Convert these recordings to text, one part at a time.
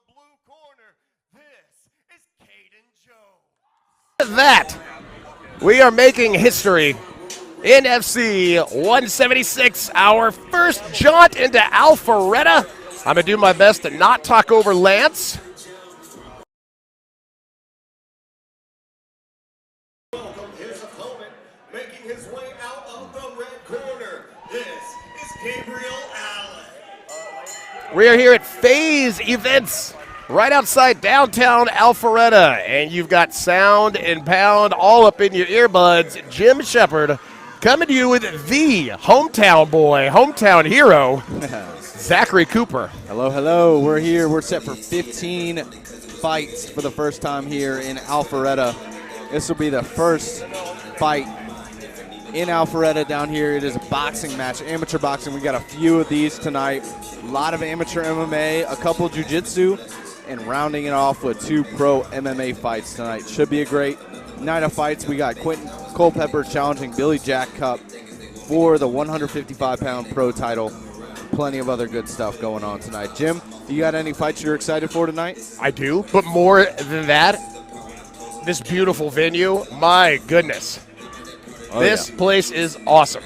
blue corner, this is Caden Jones. That we are making history. Nfc 176, our first jaunt into Alpharetta. I'm going to do my best to not talk over Lance. Welcome his opponent, making his way out of the red corner. This is Gabriel Allen. We are here at Phase Events, right outside downtown Alpharetta, and you've got sound and pound all up in your earbuds. Jim Shepard coming to you with the hometown boy, hometown hero, Zachary Cooper. Hello, hello. We're here. We're set for 15 fights for the first time here in Alpharetta. This will be the first fight in Alpharetta down here. It is a boxing match, amateur boxing. We got a few of these tonight. A lot of amateur MMA, a couple jiu-jitsu, and rounding it off with 2 pro MMA fights tonight. Should be a great night of fights. We got Quentin Culpepper challenging Billy Jack Cup for the 155-pound pro title. Plenty of other good stuff going on tonight. Jim, you got any fights you're excited for tonight? I do, but more than that, this beautiful venue, my goodness. Oh, this yeah. place is awesome.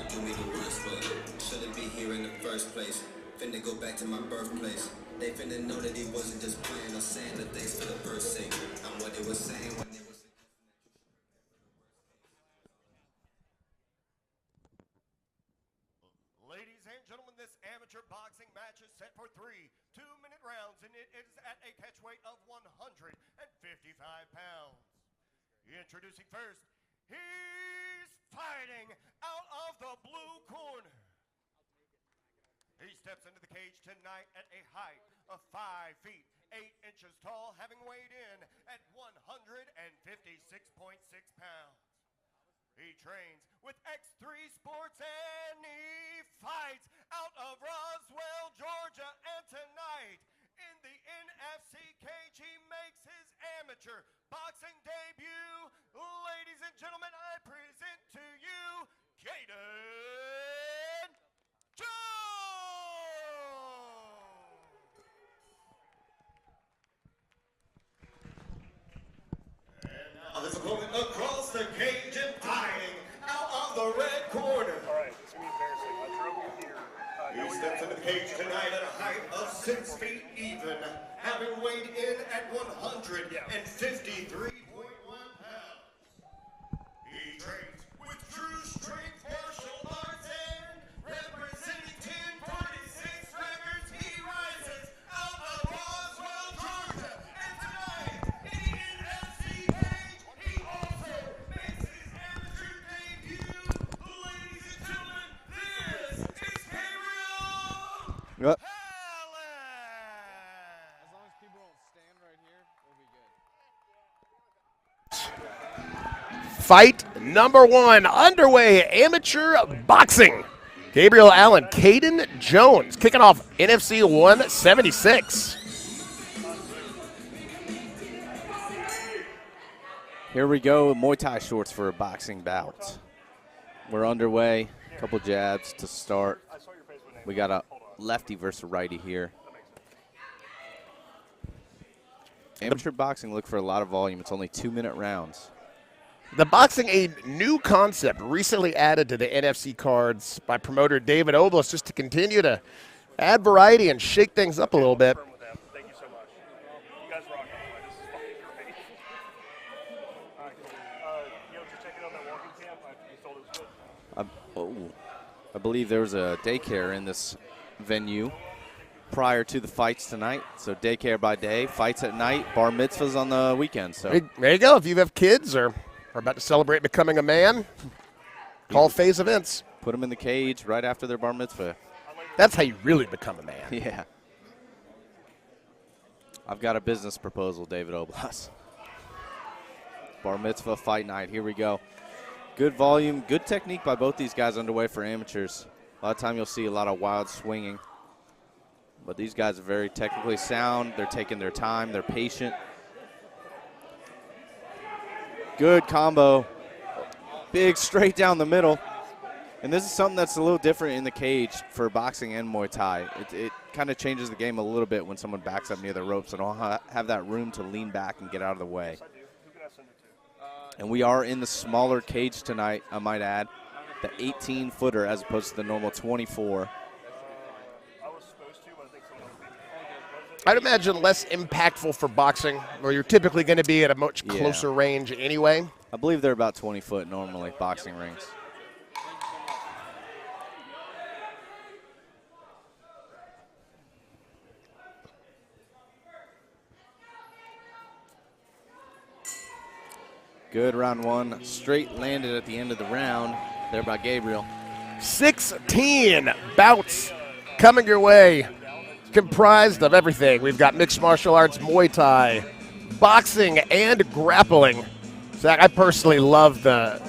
Shouldn't be here in the first place. Finna go back to my birthplace. They finna know that he wasn't just playing or saying the things for the first sake. I'm what they were saying when they was. Ladies and gentlemen, this amateur boxing match is set for 3 2-minute rounds, and it is at a catch weight of 155 pounds. Introducing first, he's fighting out of the blue corner. He steps into the cage tonight at a height of 5 feet, 8 inches tall, having weighed in at 156.6 pounds. He trains with X3 Sports and he fights out of Roswell, Georgia. And tonight in the NFC cage, he makes his amateur boxing debut. Ladies and gentlemen, I present to you Caden Jones. And now his opponent across the cage and fighting out of the red corner. All right, it's gonna be embarrassing. I drove you here. He steps into the cage tonight at a height of 6 feet even, having weighed in at 153.1 pounds. He trains with True Strength Martial Arts and representing 1046 records, he rises out of Roswell, Georgia. And tonight, in the NFC cage, he also makes his amateur debut. Ladies and gentlemen, this is Gabriel Yep. Allen. As long as people don't stand right here, we'll be good. Fight number 1 underway, amateur boxing. Gabriel Allen, Caden Jones, kicking off NFC 176. Here we go, Muay Thai shorts for a boxing bout. We're underway, a couple jabs to start. We got a lefty versus a righty here. Amateur boxing, look for a lot of volume. It's only 2-minute rounds. The boxing, a new concept recently added to the NFC cards by promoter David Oblas, just to continue to add variety and shake things up a little bit. With them. Thank you so much. You guys rock. This is fucking great. All right, cool. Just checking on that walking camp. I was told it was good. I believe there was a daycare in this venue prior to the fights tonight. So daycare by day, fights at night, bar mitzvahs on the weekend. So There you go. If you have kids or are about to celebrate becoming a man, call Phase Events. put them in the cage right after their bar mitzvah. That's how you really become a man. Yeah. I've got a business proposal, David Oblas. Bar mitzvah fight night. Here we go. Good volume, good technique by both these guys underway for amateurs. A lot of time you'll see a lot of wild swinging. But these guys are very technically sound. They're taking their time. They're patient. Good combo. Big straight down the middle. And this is something that's a little different in the cage for boxing and Muay Thai. It kind of changes the game a little bit when someone backs up near the ropes and don't have that room to lean back and get out of the way. And we are in the smaller cage tonight, I might add, the 18-footer as opposed to the normal 24. I'd imagine less impactful for boxing, where you're typically going to be at a much closer range anyway. I believe they're about 20 foot normally, boxing rings. Good round one. Straight landed at the end of the round there by Gabriel. 16 bouts coming your way, comprised of everything. We've got mixed martial arts, Muay Thai, boxing, and grappling. Zach, I personally love the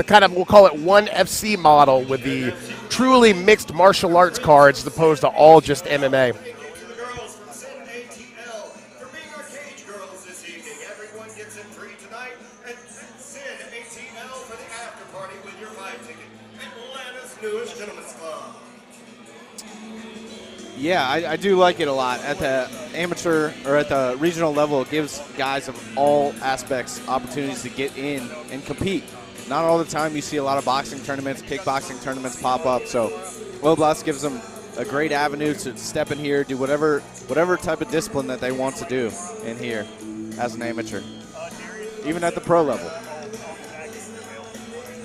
kind of, we'll call it Nfc model with the truly mixed martial arts cards as opposed to all just MMA. To the girls from Sin ATL for being our cage girls this evening. Everyone gets in free tonight at Sin ATL for the after party with your 5 ticket. Atlanta's newest gentleman's club. Yeah, I do like it a lot. At the amateur or at the regional level, it gives guys of all aspects opportunities to get in and compete. Not all the time you see a lot of boxing tournaments, kickboxing tournaments pop up. So Will Blast gives them a great avenue to step in here, do whatever type of discipline that they want to do in here as an amateur, even at the pro level.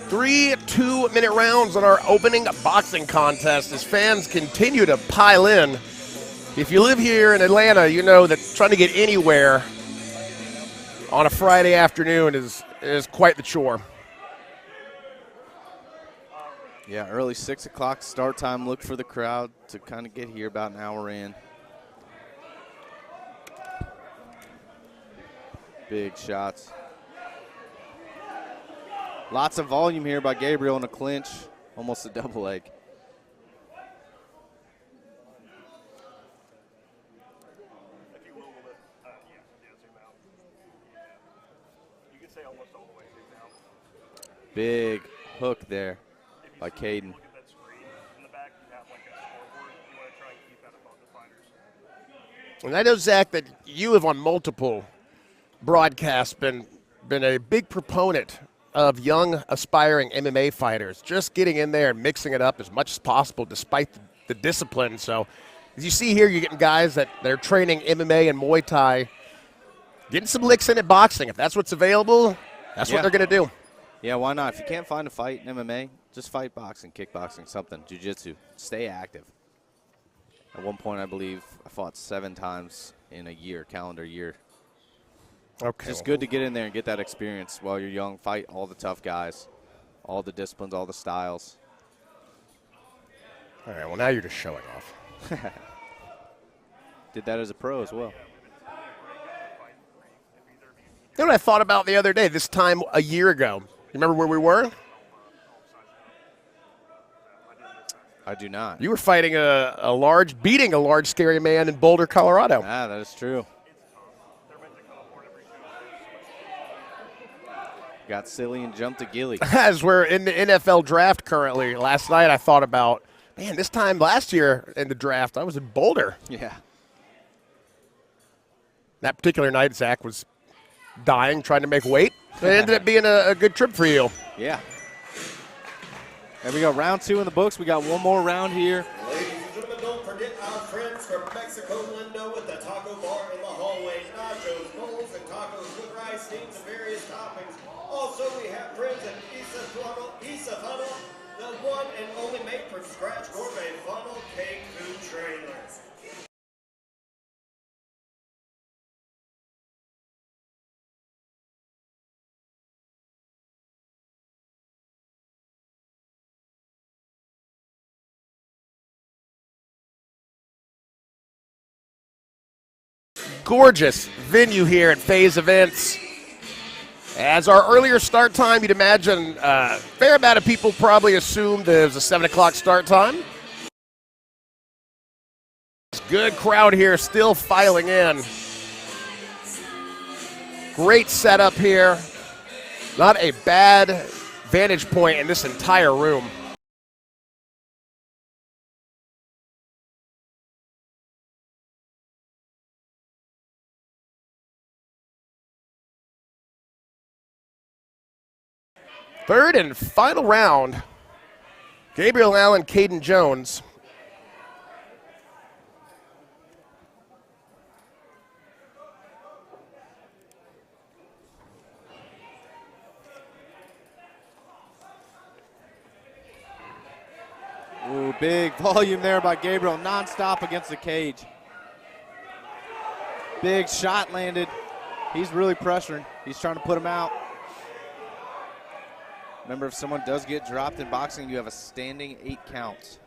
3 2-minute rounds on our opening boxing contest as fans continue to pile in. If you live here in Atlanta, you know that trying to get anywhere on a Friday afternoon is quite the chore. Yeah, early 6 o'clock start time. Look for the crowd to kind of get here about an hour in. Big shots. Lots of volume here by Gabriel in a clinch, almost a double leg. Big hook there by Caden. And I know, Zach, that you have on multiple broadcasts been a big proponent of young, aspiring MMA fighters, just getting in there and mixing it up as much as possible despite the discipline. So as you see here, you're getting guys that they're training MMA and Muay Thai, getting some licks in at boxing. If that's what's available, that's what they're going to do. Yeah, why not? If you can't find a fight in MMA, just fight boxing, kickboxing, something, jiu-jitsu. Stay active. At one point, I believe, I fought 7 times in a year, calendar year. Okay. Just good to get in there and get that experience while you're young. Fight all the tough guys, all the disciplines, all the styles. All right, well, now you're just showing off. Did that as a pro as well. You know what I thought about the other day, this time a year ago? You remember where we were? I do not. You were fighting beating a large, scary man in Boulder, Colorado. Ah, that is true. Got silly and jumped to Gilly. As we're in the NFL draft currently, last night I thought about, man, this time last year in the draft, I was in Boulder. Yeah. That particular night, Zach was dying, trying to make weight. It ended up being a good trip for you. Yeah. There we go, round 2 in the books. We got one more round here. Ladies and gentlemen, don't forget our friends from Mexico Lindo with the taco bar in the hallway. Nachos, bowls, and tacos with rice, steams, and various toppings. Also, we have friends at Isa Funnel, the one and only made from scratch gourmet funnel cake food trailers. Gorgeous venue here at FaZe Events. As our earlier start time, you'd imagine a fair amount of people probably assumed there was a 7 o'clock start time. Good crowd here still filing in. Great setup here. Not a bad vantage point in this entire room. Third and final round. Gabriel Allen, Caden Jones. Ooh, big volume there by Gabriel, nonstop against the cage. Big shot landed. He's really pressuring. He's trying to put him out. Remember, if someone does get dropped in boxing, you have a standing 8 counts.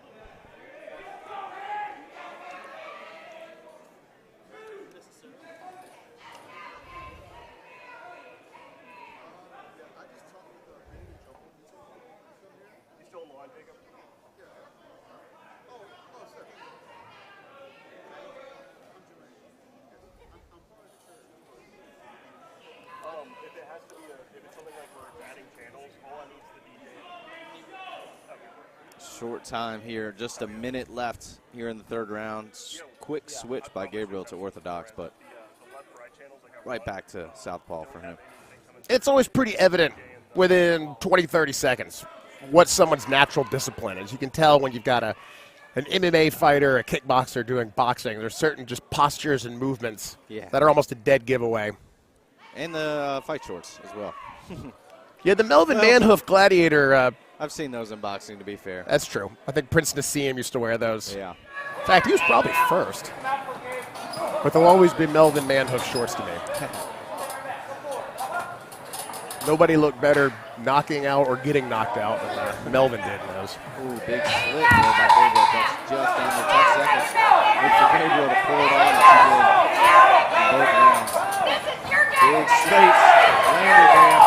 Short time here, just a minute left here in the third round. Quick switch by Gabriel to orthodox, but right back to southpaw for him. It's always pretty evident within 20, 30 seconds what someone's natural discipline is. You can tell when you've got an MMA fighter, a kickboxer doing boxing. There's certain just postures and movements that are almost a dead giveaway. And the fight shorts as well. Yeah, the Melvin Manhoof Gladiator. I've seen those in boxing, to be fair. That's true. I think Prince Nassim used to wear those. Yeah. In fact, he was probably first. But there'll always be Melvin Manhoof shorts to me. Nobody looked better knocking out or getting knocked out than Melvin did in those. Ooh, big slip there by Gabriel. That's just under 10 seconds. Look for Gabriel to pull it on as he did in both rounds. Big straight landed there.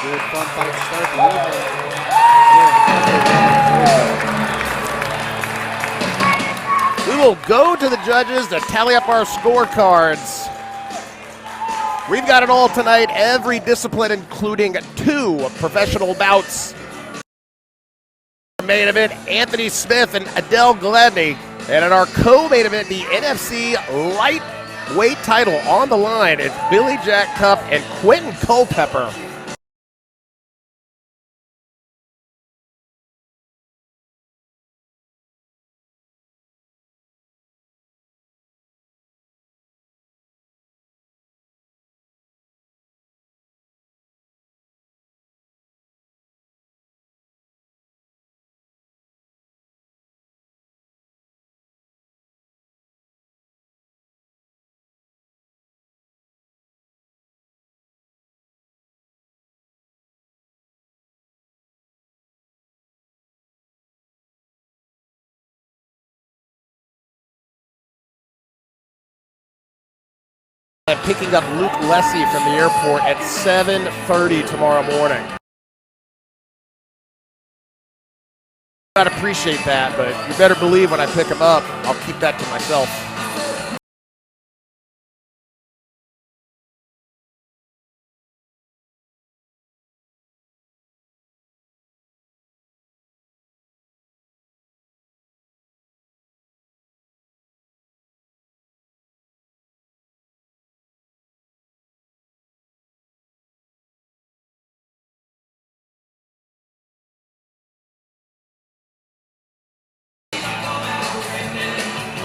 Good fun fight to start the evening. We will go to the judges to tally up our scorecards. We've got it all tonight, every discipline, including 2 professional bouts. Main event, Anthony Smith and Adele Gladney. And in our co-main event, the NFC lightweight title on the line, it's Billy Jack Cup and Quentin Culpepper. Picking up Luke Lessie from the airport at 7:30 tomorrow morning. I'd appreciate that, but you better believe when I pick him up, I'll keep that to myself.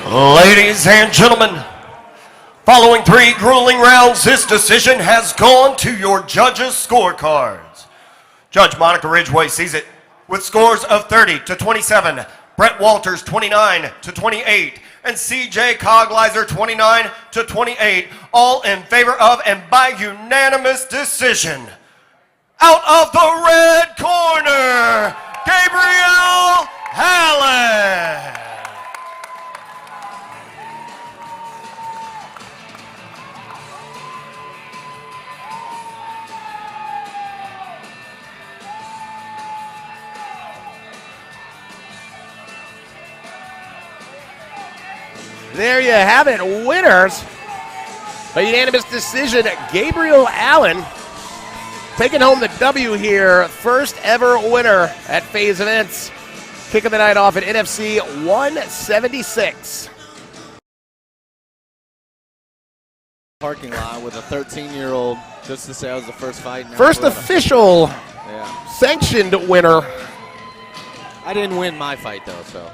Ladies and gentlemen, following 3 grueling rounds, this decision has gone to your judges' scorecards. Judge Monica Ridgway sees it with scores of 30-27, Brett Walters 29-28, and CJ Coglizer 29-28, all in favor of and by unanimous decision. Out of the red corner, Gabriel Allen. There you have it, winners. By unanimous decision, Gabriel Allen taking home the W here. First ever winner at Phase Events. Kicking the night off at NFC 176. parking lot with a 13-year-old just to say I was the first fight. First official Yeah. sanctioned winner. I didn't win my fight, though, so.